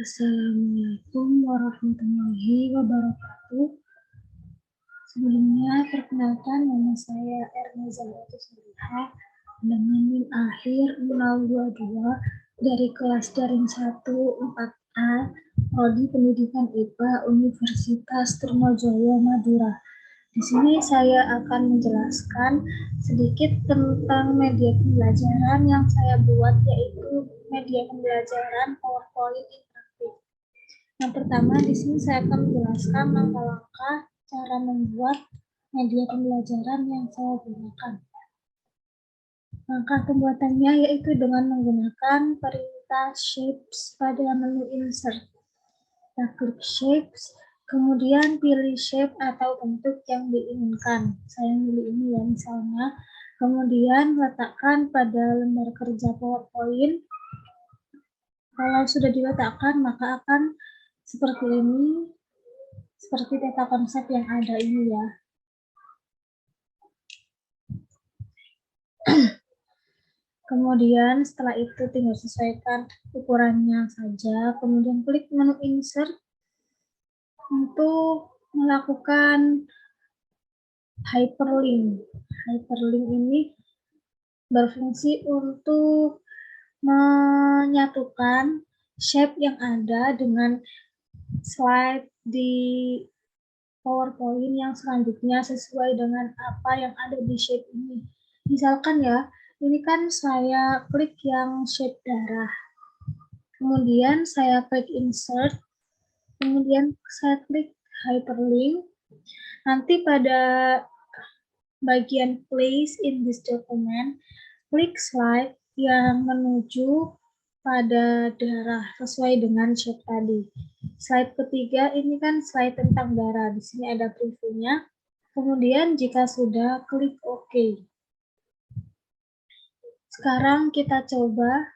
Assalamualaikum warahmatullahi wabarakatuh. Sebelumnya, perkenalkan nama saya Erneza Salihah dengan NIM akhir 022 dari kelas daring 1 4A Prodi Pendidikan IPA Universitas Trunojoyo Madura. Di sini saya akan menjelaskan sedikit tentang media pembelajaran yang saya buat, yaitu media pembelajaran PowerPoint interaktif. Yang pertama, di sini saya akan menjelaskan langkah-langkah cara membuat media pembelajaran yang saya gunakan. Langkah pembuatannya yaitu dengan menggunakan perintah shapes pada menu insert. Kita klik shapes, kemudian pilih shape atau bentuk yang diinginkan. Saya pilih ini ya misalnya. Kemudian letakkan pada lembar kerja PowerPoint. Kalau sudah diletakkan, maka akan seperti ini, seperti peta konsep yang ada ini ya. Kemudian setelah itu tinggal sesuaikan ukurannya saja. Kemudian klik menu insert untuk melakukan hyperlink. Hyperlink ini berfungsi untuk menyatukan shape yang ada dengan slide di PowerPoint yang selanjutnya sesuai dengan apa yang ada di shape ini. Misalkan ya, ini kan saya klik yang shape darah. Kemudian saya klik insert. Kemudian saya klik hyperlink. Nanti pada bagian place in this document, klik slide yang menuju pada darah sesuai dengan shape tadi. Slide ketiga ini kan slide tentang darah. Di sini ada previewnya. Kemudian jika sudah, klik OK. Sekarang kita coba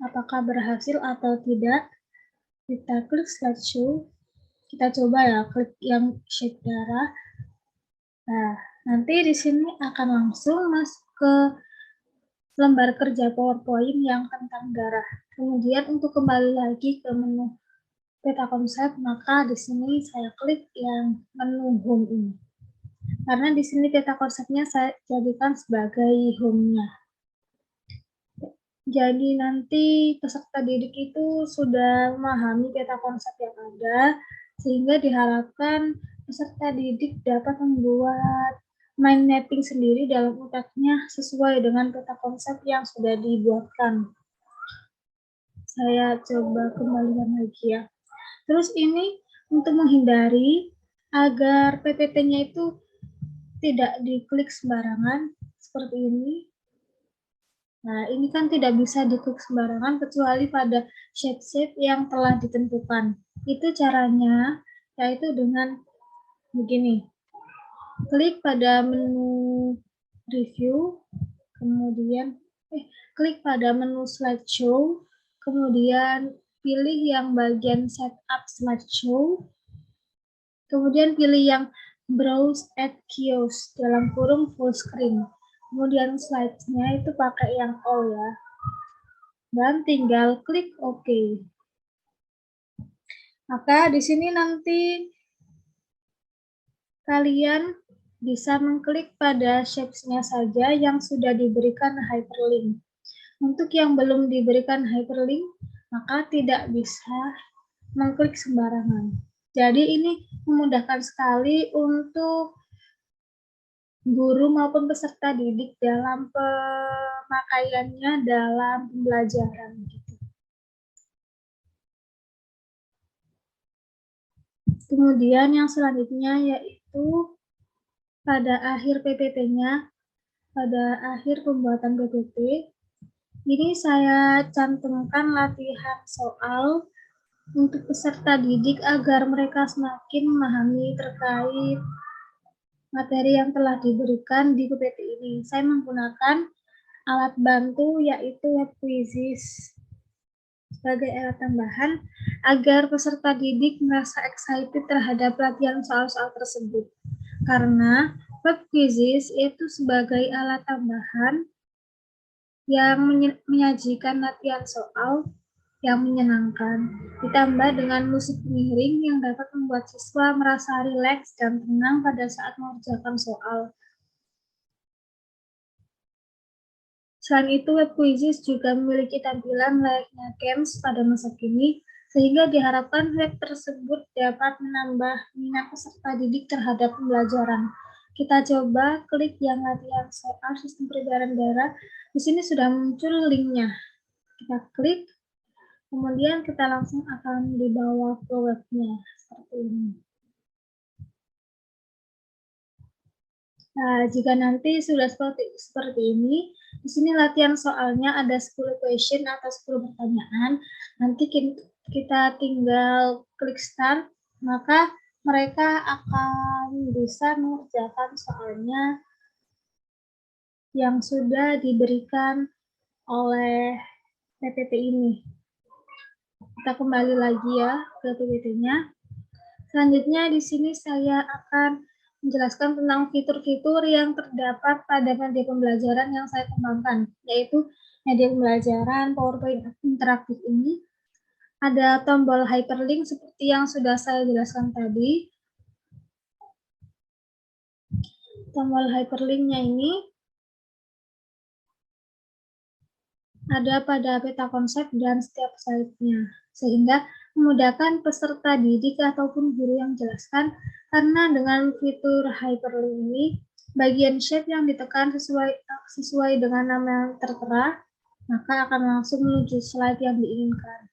apakah berhasil atau tidak. Kita klik slideshow. Kita coba ya, klik yang shape darah. Nah, nanti di sini akan langsung masuk ke lembar kerja PowerPoint yang tentang darah. Kemudian untuk kembali lagi ke menu peta konsep, maka di sini saya klik yang menu home ini. Karena di sini peta konsepnya saya jadikan sebagai home-nya. Jadi nanti peserta didik itu sudah memahami peta konsep yang ada, sehingga diharapkan peserta didik dapat membuat mind mapping sendiri dalam otaknya sesuai dengan peta konsep yang sudah dibuatkan. Saya coba kembalikan lagi ya. Terus ini untuk menghindari agar PPT-nya itu tidak diklik sembarangan seperti ini. Nah, ini kan tidak bisa diklik sembarangan kecuali pada shape-shape yang telah ditentukan. Itu caranya, yaitu dengan begini. Klik pada menu review, kemudian klik pada menu slideshow, kemudian pilih yang bagian setup slideshow, kemudian pilih yang browse at kiosk dalam kurung full screen. Kemudian slide-nya itu pakai yang all ya. Dan tinggal klik OK. Maka di sini nanti kalian bisa mengklik pada shapes-nya saja yang sudah diberikan hyperlink. Untuk yang belum diberikan hyperlink, maka tidak bisa mengklik sembarangan. Jadi ini memudahkan sekali untuk guru maupun peserta didik dalam pemakaiannya dalam pembelajaran. Kemudian yang selanjutnya yaitu pada akhir PPT-nya, pada akhir pembuatan PPT, ini saya cantumkan latihan soal untuk peserta didik agar mereka semakin memahami terkait materi yang telah diberikan di PPT ini. Saya menggunakan alat bantu yaitu web quizzes sebagai alat tambahan agar peserta didik merasa excited terhadap latihan soal-soal tersebut. Karena web quizzes itu sebagai alat tambahan yang menyajikan latihan soal yang menyenangkan, ditambah dengan musik pengiring yang dapat membuat siswa merasa rileks dan tenang pada saat mengerjakan soal. Selain itu, web quizzes juga memiliki tampilan layaknya games pada masa kini, sehingga diharapkan web tersebut dapat menambah minat peserta didik terhadap pembelajaran. Kita coba klik yang latihan soal sistem peredaran darah. Di sini sudah muncul linknya. Kita klik. Kemudian kita langsung akan dibawa ke webnya seperti ini. Nah, jika nanti sudah seperti ini, di sini latihan soalnya ada 10 question atau 10 pertanyaan. Nanti kita tinggal klik start, maka mereka akan bisa mengerjakan soalnya yang sudah diberikan oleh PPT ini. Kita kembali lagi ya ke PPT-nya. Selanjutnya di sini saya akan menjelaskan tentang fitur-fitur yang terdapat pada media pembelajaran yang saya kembangkan, yaitu media pembelajaran PowerPoint interaktif ini. Ada tombol hyperlink seperti yang sudah saya jelaskan tadi. Tombol hyperlinknya ini ada pada peta konsep dan setiap slide-nya, sehingga memudahkan peserta didik ataupun guru yang menjelaskan, karena dengan fitur hyperlink ini, bagian shape yang ditekan sesuai dengan nama yang tertera, maka akan langsung menuju slide yang diinginkan.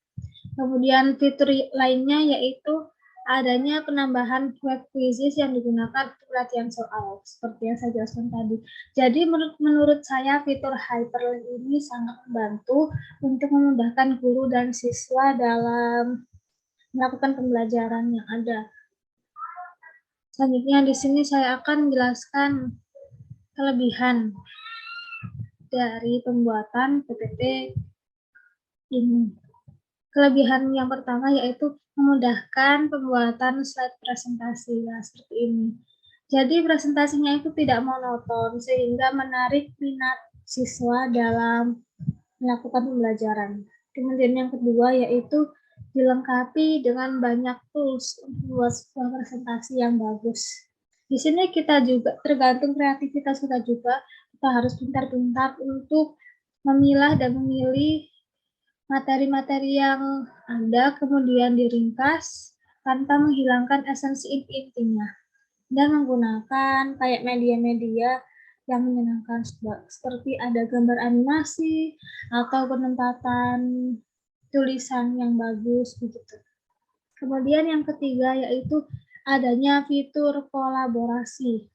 Kemudian fitur lainnya yaitu adanya penambahan web quizzes yang digunakan untuk latihan soal, seperti yang saya jelaskan tadi. Jadi menurut saya fitur hyperlink ini sangat membantu untuk memudahkan guru dan siswa dalam melakukan pembelajaran yang ada. Selanjutnya di sini saya akan menjelaskan kelebihan dari pembuatan PPT ini. Kelebihan yang pertama yaitu memudahkan pembuatan slide presentasi, nah seperti ini. Jadi presentasinya itu tidak monoton sehingga menarik minat siswa dalam melakukan pembelajaran. Kemudian yang kedua yaitu dilengkapi dengan banyak tools untuk membuat sebuah presentasi yang bagus. Di sini kita juga tergantung kreativitas kita juga, kita harus pintar-pintar untuk memilah dan memilih materi-materi yang ada, kemudian diringkas tanpa menghilangkan esensi intinya, dan menggunakan kayak media-media yang menyenangkan seperti ada gambar animasi atau penempatan tulisan yang bagus begitu. Kemudian yang ketiga yaitu adanya fitur kolaborasi.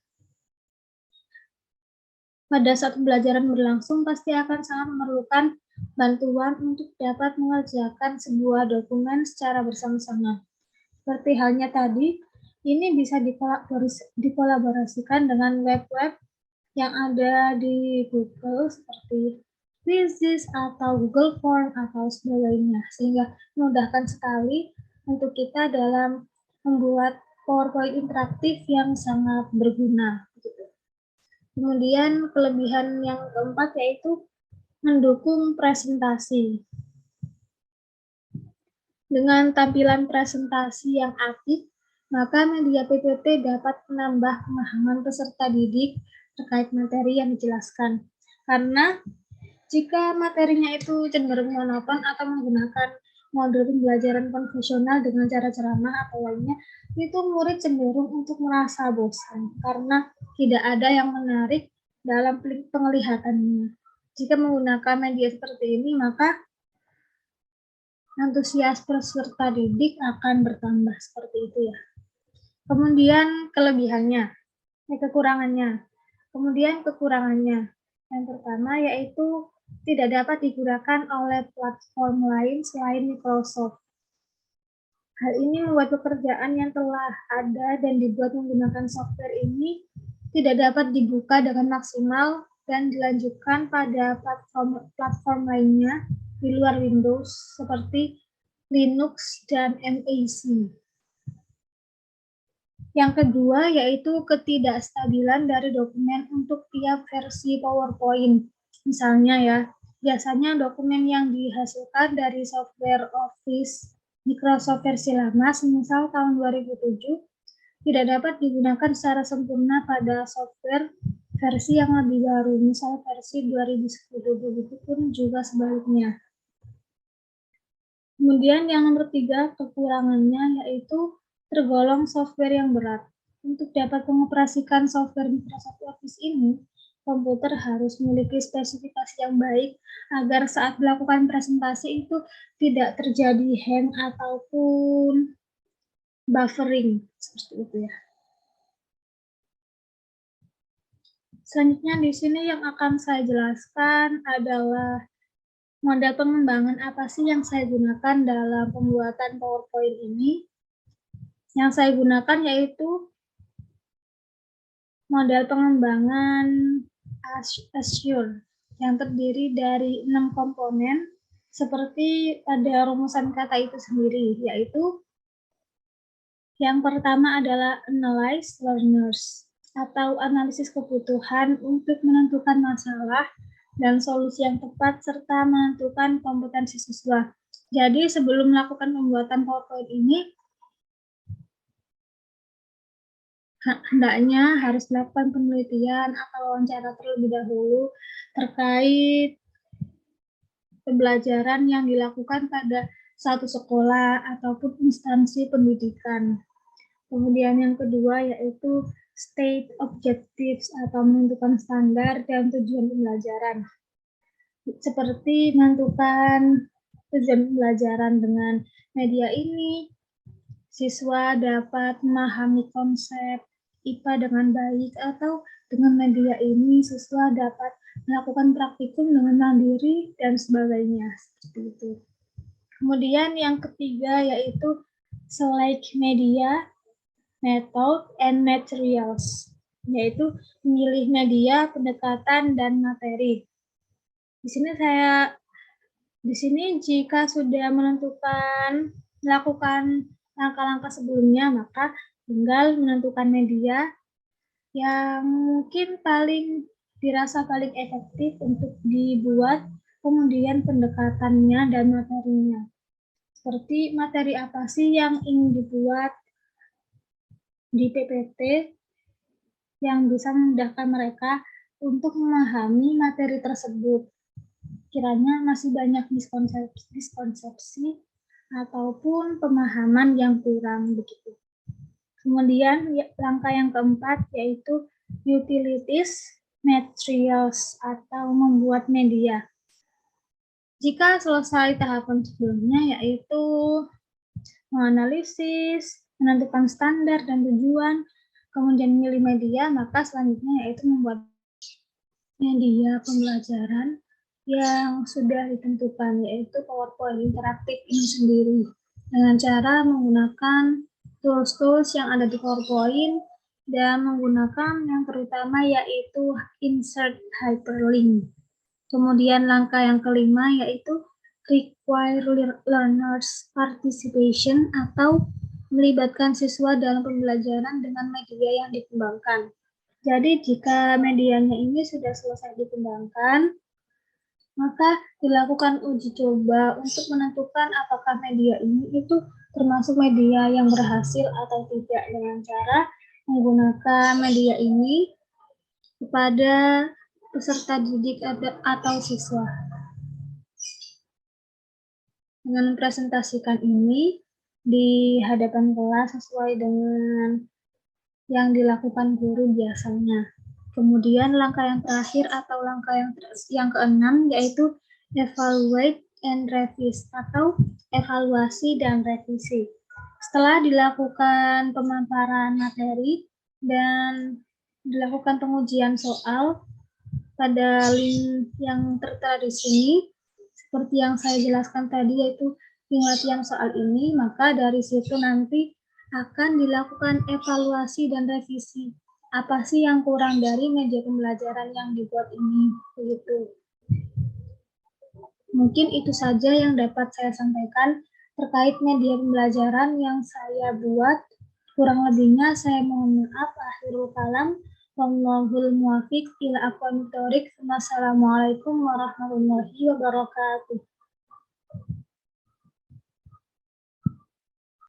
Pada saat pembelajaran berlangsung pasti akan sangat memerlukan bantuan untuk dapat mengerjakan sebuah dokumen secara bersama-sama. Seperti halnya tadi, ini bisa dikolaborasikan dengan web-web yang ada di Google seperti Quizzes atau Google Form atau sebagainya, sehingga memudahkan sekali untuk kita dalam membuat PowerPoint interaktif yang sangat berguna. Kemudian kelebihan yang keempat yaitu mendukung presentasi. Dengan tampilan presentasi yang aktif, maka media PPT dapat menambah pemahaman peserta didik terkait materi yang dijelaskan. Karena jika materinya itu cenderung monoton atau menggunakan model pembelajaran konvensional dengan cara ceramah atau lainnya, itu murid cenderung untuk merasa bosan karena tidak ada yang menarik dalam penglihatannya. Jika menggunakan media seperti ini, maka antusias peserta didik akan bertambah seperti itu ya. Kemudian kelebihannya, kekurangannya. Kemudian kekurangannya. Yang pertama yaitu tidak dapat digunakan oleh platform lain selain Microsoft. Hal ini membuat pekerjaan yang telah ada dan dibuat menggunakan software ini tidak dapat dibuka dengan maksimal dan dilanjutkan pada platform lainnya di luar Windows seperti Linux dan Mac. Yang kedua yaitu ketidakstabilan dari dokumen untuk tiap versi PowerPoint. Misalnya ya, Biasanya dokumen yang dihasilkan dari software Office Microsoft versi lama, semisal tahun 2007, tidak dapat digunakan secara sempurna pada software versi yang lebih baru, misal versi 2010, begitu pun juga sebaliknya. Kemudian yang nomor 3, kekurangannya yaitu tergolong software yang berat. Untuk dapat mengoperasikan software Microsoft Office ini, komputer harus memiliki spesifikasi yang baik agar saat melakukan presentasi itu tidak terjadi hang ataupun buffering, seperti itu ya. Selanjutnya di sini yang akan saya jelaskan adalah model pengembangan apa sih yang saya gunakan dalam pembuatan PowerPoint ini. Yang saya gunakan yaitu model pengembangan Azure yang terdiri dari 6 komponen seperti pada rumusan kata itu sendiri, yaitu yang pertama adalah analyze learners atau analisis kebutuhan untuk menentukan masalah dan solusi yang tepat serta menentukan kompetensi siswa. Jadi sebelum melakukan pembuatan PowerPoint ini, hendaknya harus melakukan penelitian atau wawancara terlebih dahulu terkait pembelajaran yang dilakukan pada satu sekolah ataupun instansi pendidikan. Kemudian yang kedua yaitu state objectives atau menentukan standar dan tujuan pembelajaran. Seperti menentukan tujuan pembelajaran dengan media ini, siswa dapat memahami konsep IPA dengan baik, atau dengan media ini siswa dapat melakukan praktikum dengan mandiri dan sebagainya, seperti itu. Kemudian yang ketiga yaitu select media, method, and materials, yaitu memilih media, pendekatan, dan materi. Di sini jika sudah melakukan langkah-langkah sebelumnya, maka tinggal menentukan media yang mungkin dirasa paling efektif untuk dibuat, kemudian pendekatannya dan materinya. Seperti materi apa sih yang ingin dibuat di PPT yang bisa memudahkan mereka untuk memahami materi tersebut. Kiranya masih banyak miskonsepsi ataupun pemahaman yang kurang begitu. Kemudian langkah yang keempat yaitu utilities materials atau membuat media. Jika selesai tahapan sebelumnya yaitu menganalisis, menentukan standar dan tujuan, kemudian memilih media, maka selanjutnya yaitu membuat media pembelajaran yang sudah ditentukan, yaitu PowerPoint interaktif ini sendiri, dengan cara menggunakan tools-tools yang ada di PowerPoint dan menggunakan yang terutama yaitu insert hyperlink. Kemudian langkah yang kelima yaitu require learners participation atau melibatkan siswa dalam pembelajaran dengan media yang dikembangkan. Jadi jika medianya ini sudah selesai dikembangkan, maka dilakukan uji coba untuk menentukan apakah media ini itu termasuk media yang berhasil atau tidak dengan cara menggunakan media ini kepada peserta didik atau siswa. Dengan mempresentasikan ini di hadapan kelas sesuai dengan yang dilakukan guru biasanya. Kemudian langkah yang terakhir atau langkah yang keenam yaitu evaluate and revise atau evaluasi dan revisi. Setelah dilakukan pemaparan materi dan dilakukan pengujian soal pada link yang tertera di sini, seperti yang saya jelaskan tadi yaitu link latihan soal ini, maka dari situ nanti akan dilakukan evaluasi dan revisi. Apa sih yang kurang dari media pembelajaran yang dibuat ini? Begitu. Mungkin itu saja yang dapat saya sampaikan terkait media pembelajaran yang saya buat. Kurang lebihnya saya mohon maaf. Akhirul kalam. Wallahul muwaffiq ila aqwamit thoriq. Wassalamualaikum warahmatullahi wabarakatuh.